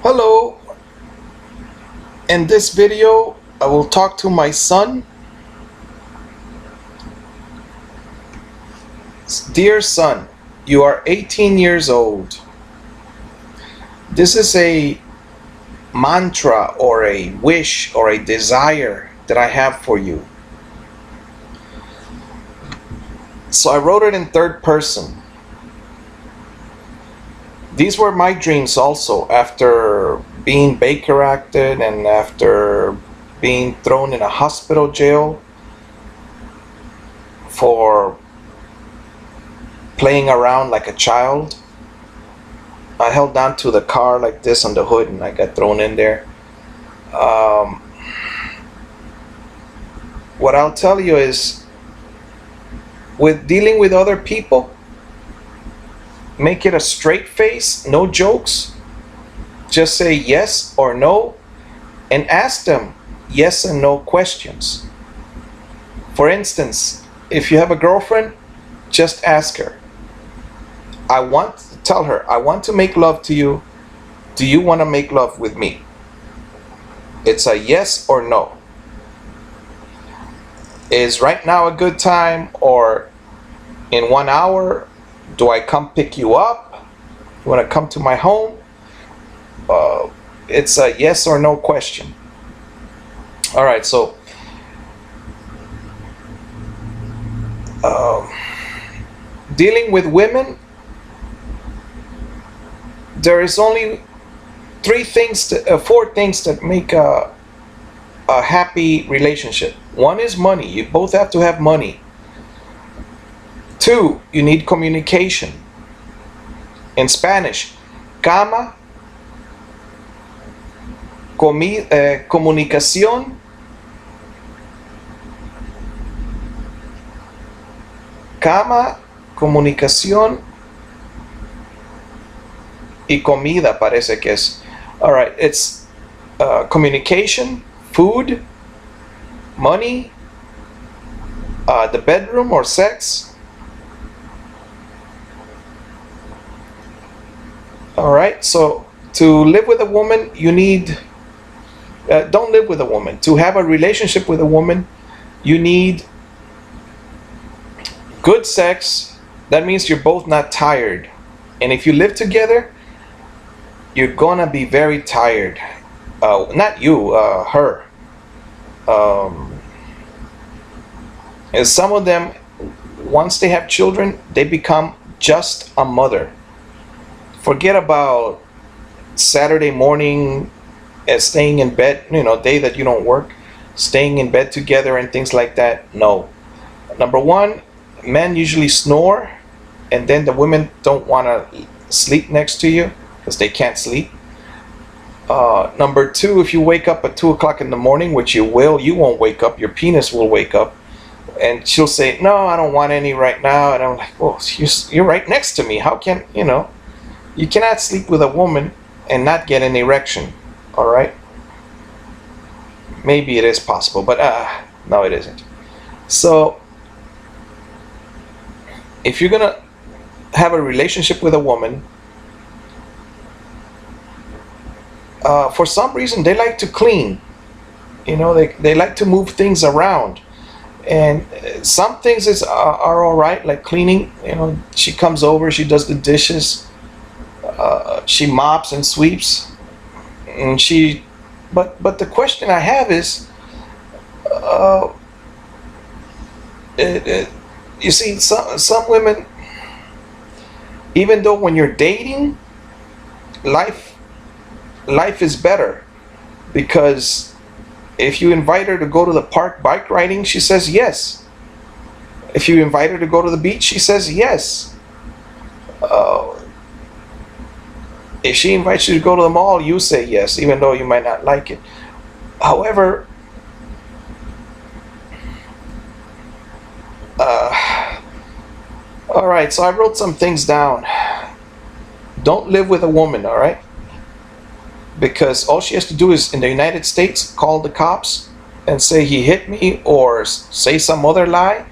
Hello, in this video I will talk to my son. Dear son, you are 18 years old. This is a mantra or a wish or a desire that I have for you. So I wrote it in third person. These were my dreams also after being Baker acted and after being thrown in a hospital jail for playing around like a child. I held on to the car like this on the hood and I got thrown in there. What I'll tell you is, with dealing with other people, make it a straight face, no jokes. Just say yes or no and ask them yes and no questions. For instance, if you have a girlfriend, just ask her, tell her, I want to make love to you. Do you want to make love with me? It's a yes or no. Is right now a good time, or in 1 hour, do I come pick you up? You want to come to my home? It's a yes or no question. All right, so dealing with women, there is only four things that make a happy relationship. One is money. You both have to have money. Two, you need communication. In Spanish, cama, comunicación, cama, comunicación y comida parece que es. All right, it's communication, food, money, the bedroom or sex. All right, so to live with a woman, you need, don't live with a woman. To have a relationship with a woman, you need good sex. That means you're both not tired. And if you live together, you're gonna be very tired. Not you, her. And some of them, once they have children, they become just a mother. Forget about Saturday morning staying in bed, day that you don't work, staying in bed together and things like that. No. Number one, men usually snore, and then the women don't want to sleep next to you because they can't sleep. Number two, if you wake up at 2 o'clock in the morning, which you will, you won't wake up, your penis will wake up. And she'll say, no, I don't want any right now. And I'm like, well, you're right next to me. How can, you cannot sleep with a woman and not get an erection. All right? Maybe it is possible, but no, it isn't. So, if you're going to have a relationship with a woman, for some reason, they like to clean. They like to move things around. And some things are all right, like cleaning. She comes over, she does the dishes, she mops and sweeps, and but the question I have is, you see, some women, even though when you're dating, life is better, because if you invite her to go to the park bike riding, she says yes. If you invite her to go to the beach, she says yes. If she invites you to go to the mall, you say yes, even though you might not like it. However, all right, so I wrote some things down. Don't live with a woman, all right? Because all she has to do is, in the United States, call the cops and say he hit me, or say some other lie.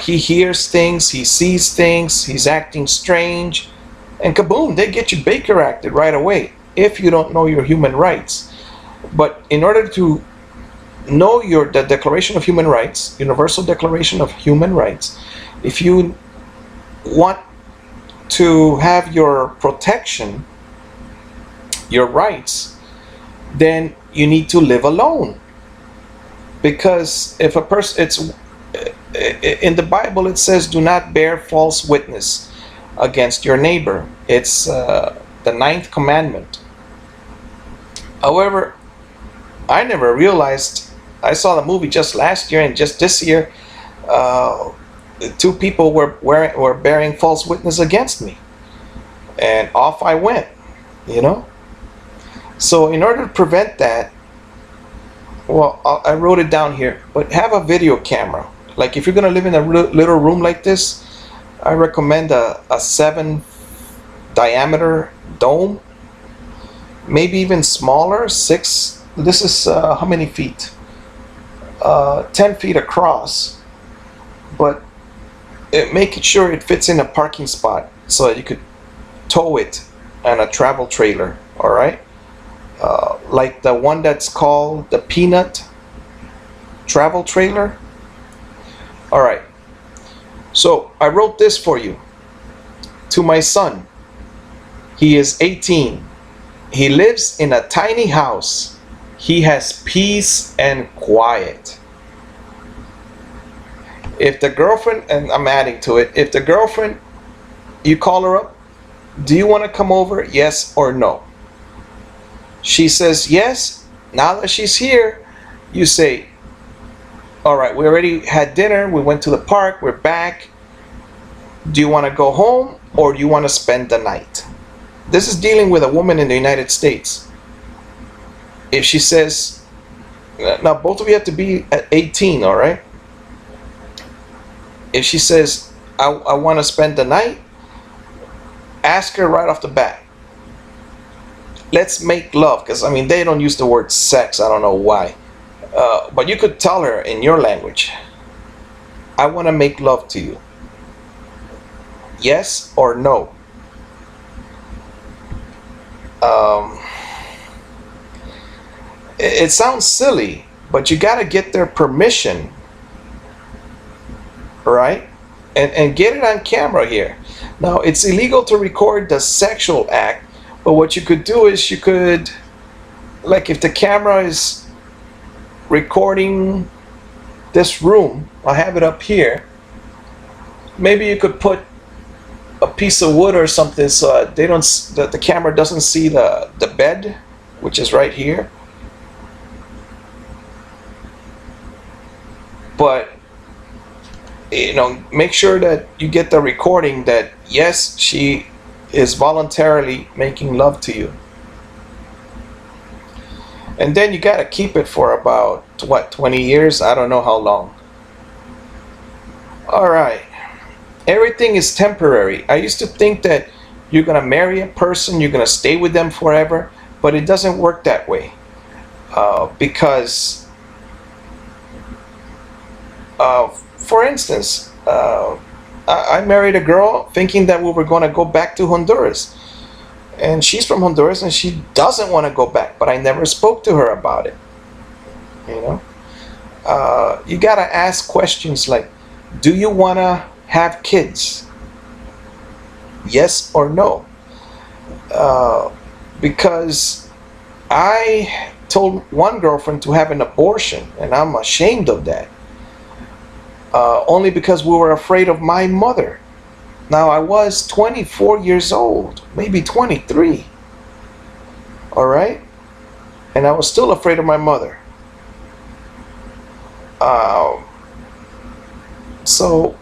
He hears things, he sees things, he's acting strange, and kaboom, they get you Baker acted right away. if you don't know your human rights. But in order to know the Declaration of Human Rights, Universal Declaration of Human Rights, if you want to have your protection, your rights, then you need to live alone. Because if a person, it's in the Bible it says, do not bear false witness against your neighbor. It's the ninth commandment. However, I never realized, I saw the movie just last year, and just this year, two people were bearing false witness against me, and off I went, you know. So in order to prevent that, well, I wrote it down here, but have a video camera. Like if you're gonna live in a little room like this, I recommend a 7 diameter dome, maybe even smaller, 6. This is how many feet? 10 feet across, but make sure it fits in a parking spot so that you could tow it on a travel trailer. All right, like the one that's called the Peanut travel trailer. All right, so I wrote this for you. To my son, he is 18. He lives in a tiny house. He has peace and quiet. If the girlfriend, and I'm adding to it, if the girlfriend, you call her up, do you want to come over? Yes or no? She says yes. Now that she's here, you say, all right, we already had dinner. We went to the park. We're back. Do you want to go home, or do you want to spend the night? This is dealing with a woman in the United States. If she says, now both of you have to be at 18, all right? If she says, I want to spend the night, ask her right off the bat. Let's make love, because I mean, they don't use the word sex. I don't know why. But you could tell her in your language, I want to make love to you. Yes or no? It sounds silly, but you got to get their permission, right? And get it on camera here. Now, it's illegal to record the sexual act, but what you could do is you could, like if the camera is recording this room, I have it up here, maybe you could put a piece of wood or something so they don't, the camera doesn't see the bed, which is right here. But you know, make sure that you get the recording that yes, she is voluntarily making love to you. And then you got to keep it for about what, 20 years? I don't know how long. All right. Everything is temporary. I used to think that you're going to marry a person, you're going to stay with them forever, but it doesn't work that way. Because for instance, I married a girl thinking that we were going to go back to Honduras. And she's from Honduras and she doesn't want to go back, but I never spoke to her about it. You know, you got to ask questions like, do you want to have kids? Yes or no? Because I told one girlfriend to have an abortion, and I'm ashamed of that. Only because we were afraid of my mother. Now, I was 24 years old, maybe 23. All right? And I was still afraid of my mother. So,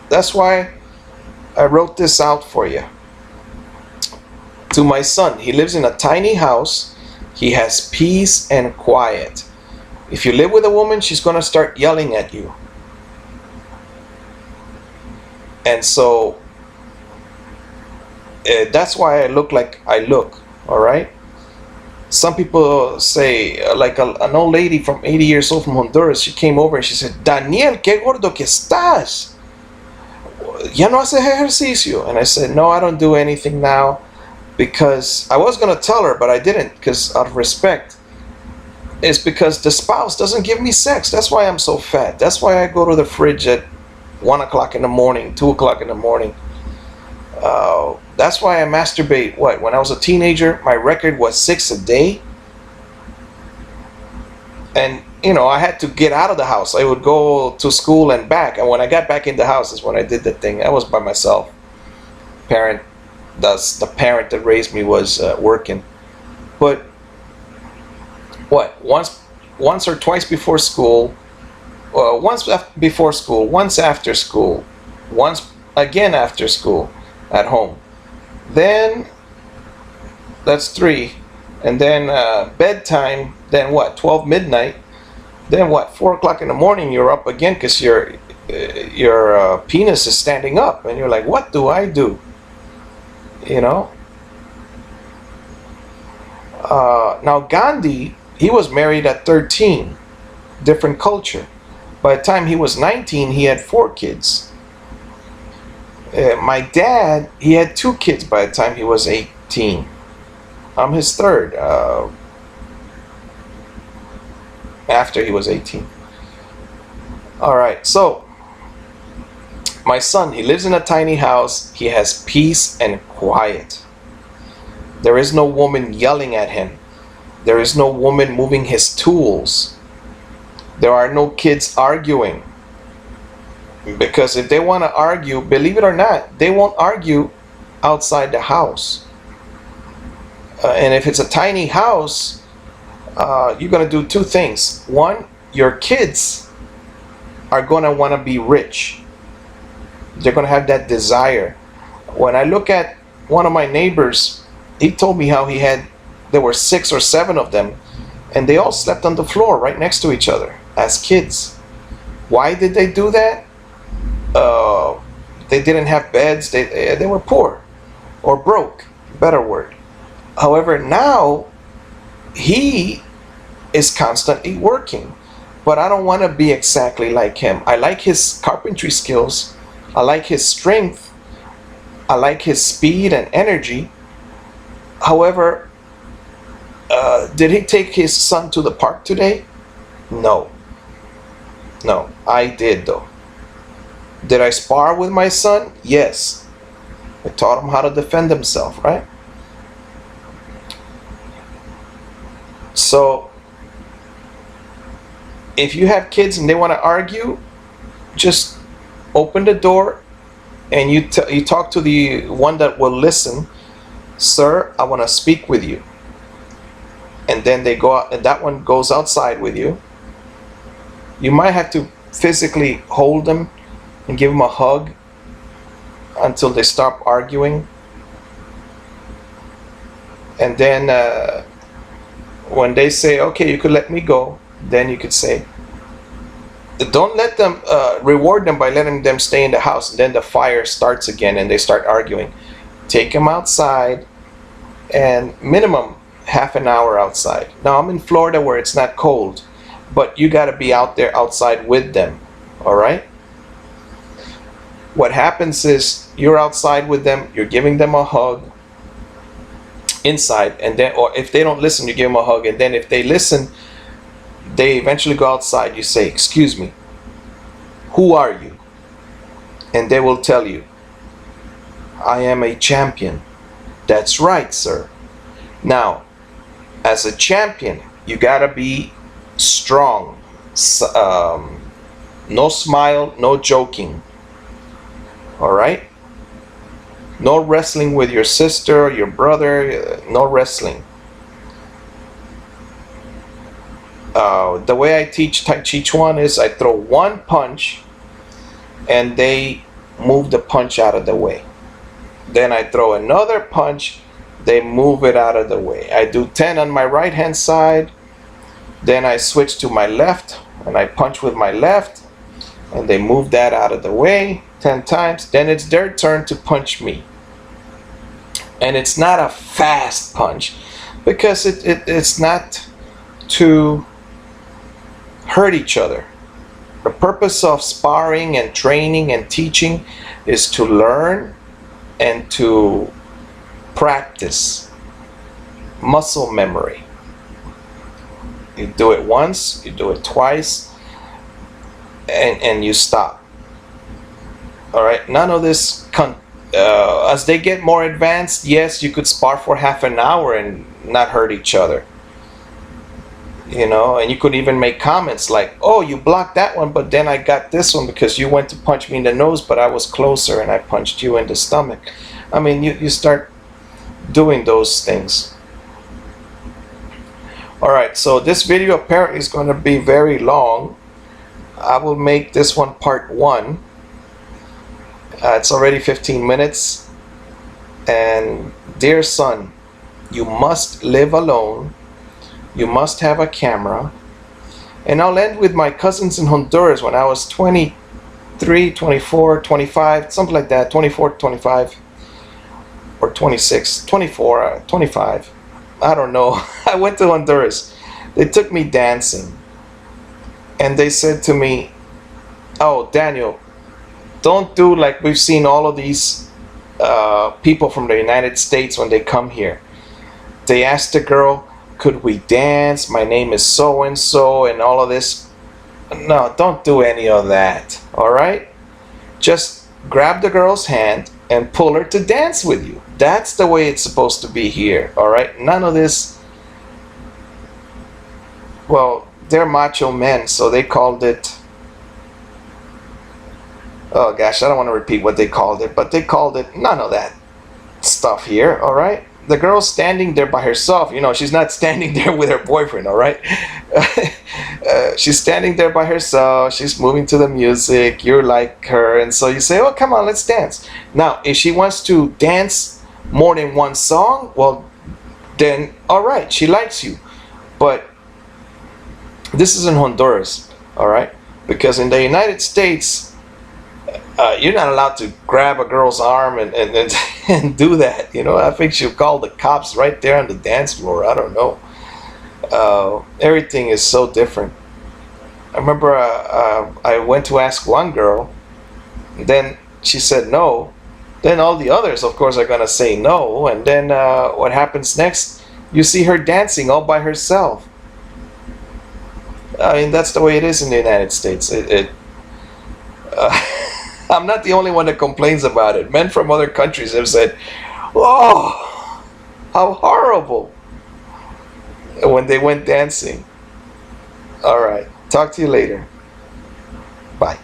that's why I wrote this out for you. To my son, he lives in a tiny house. He has peace and quiet. If you live with a woman, she's going to start yelling at you. And so that's why I look like I look, all right? Some people say, like an old lady from 80 years old from Honduras, she came over and she said, Daniel, qué gordo que estás. ya no haces ejercicio. And I said, no, I don't do anything now, because I was going to tell her, but I didn't, because out of respect. It's because the spouse doesn't give me sex. That's why I'm so fat. That's why I go to the fridge at 1 o'clock in the morning, 2 o'clock in the morning. That's why I masturbate. What? When I was a teenager, my record was 6 a day. And, I had to get out of the house. I would go to school and back. And when I got back in the house is when I did the thing. I was by myself. The parent that raised me was working. But what? Once or twice before school, once before school, once after school, once again after school at home. Then that's 3. And then bedtime, then what? 12 midnight. Then what? 4 o'clock in the morning, you're up again because your penis is standing up. And you're like, what do I do? Now Gandhi, he was married at 13. Different culture. By the time he was 19, he had 4 kids. My dad, he had 2 kids by the time he was 18. I'm his third after he was 18. All right, so my son, he lives in a tiny house. He has peace and quiet. There is no woman yelling at him. There is no woman moving his tools. There are no kids arguing. Because if they want to argue, believe it or not, they won't argue outside the house. And if it's a tiny house, you're going to do 2 things. One, your kids are going to want to be rich. They're going to have that desire. When I look at one of my neighbors, he told me how there were 6 or 7 of them, and they all slept on the floor right next to each other as kids. Why did they do that? They didn't have beds. They were poor or broke, better word. However, now he is constantly working, but I don't want to be exactly like him. I like his carpentry skills. I like his strength. I like his speed and energy. However, did he take his son to the park today? No. No, I did though. Did I spar with my son? Yes. I taught him how to defend himself, right? So, if you have kids and they want to argue, just open the door and you talk to the one that will listen. Sir, I want to speak with you. And then they go out, and that one goes outside with you. You might have to physically hold them and give them a hug until they stop arguing. And then when they say, okay, you could let me go, then you could say, don't let them, reward them by letting them stay in the house. And then the fire starts again and they start arguing. Take them outside, and minimum half an hour outside. Now I'm in Florida where it's not cold, but you got to be out there outside with them. All right. What happens is you're outside with them, you're giving them a hug inside, and then, or if they don't listen, you give them a hug, and then if they listen, they eventually go outside. You say, excuse me, who are you? And they will tell you, I am a champion. That's right, sir. Now, as a champion, you gotta be strong. No smile, no joking. All right? No wrestling with your sister, your brother, no wrestling. The way I teach Tai Chi Chuan is I throw one punch and they move the punch out of the way. Then I throw another punch, they move it out of the way. I do 10 on my right hand side, then I switch to my left and I punch with my left and they move that out of the way 10 times. Then it's their turn to punch me. And it's not a fast punch because it's not to hurt each other. The purpose of sparring and training and teaching is to learn and to practice muscle memory. You do it once, you do it twice, and you stop. All right, none of this. As they get more advanced, yes, you could spar for half an hour and not hurt each other. You know, and you could even make comments like, oh, you blocked that one, but then I got this one because you went to punch me in the nose, but I was closer and I punched you in the stomach. I mean, you start doing those things. All right, so this video apparently is going to be very long. I will make this one part 1. It's already 15 minutes. And dear son, you must live alone. You must have a camera. And I'll end with my cousins in Honduras when I was 23, 24, 25, something like that, 24, 25, or 26, 24, 25. I don't know. I went to Honduras. They took me dancing. And they said to me, oh, Daniel, don't do like we've seen all of these people from the United States when they come here. They asked the girl, could we dance? My name is so-and-so and all of this. No, don't do any of that, all right? Just grab the girl's hand and pull her to dance with you. That's the way it's supposed to be here, all right? None of this. Well, they're macho men, so they called it, oh gosh, I don't want to repeat what they called it, but they called it none of that stuff here, all right? The girl's standing there by herself. You know, she's not standing there with her boyfriend, all right? She's standing there by herself. She's moving to the music. You're like her. And so you say, oh, come on, let's dance. Now, if she wants to dance more than one song, well, then, all right, she likes you. But this is in Honduras, all right? Because in the United States, you're not allowed to grab a girl's arm and do that. You know, I think she'll call the cops right there on the dance floor. I don't know. Everything is so different. I remember I went to ask one girl, then she said no. Then all the others, of course, are going to say no. And then what happens next? You see her dancing all by herself. I mean, that's the way it is in the United States. I'm not the only one that complains about it. Men from other countries have said, oh, how horrible, when they went dancing. All right. Talk to you later. Bye.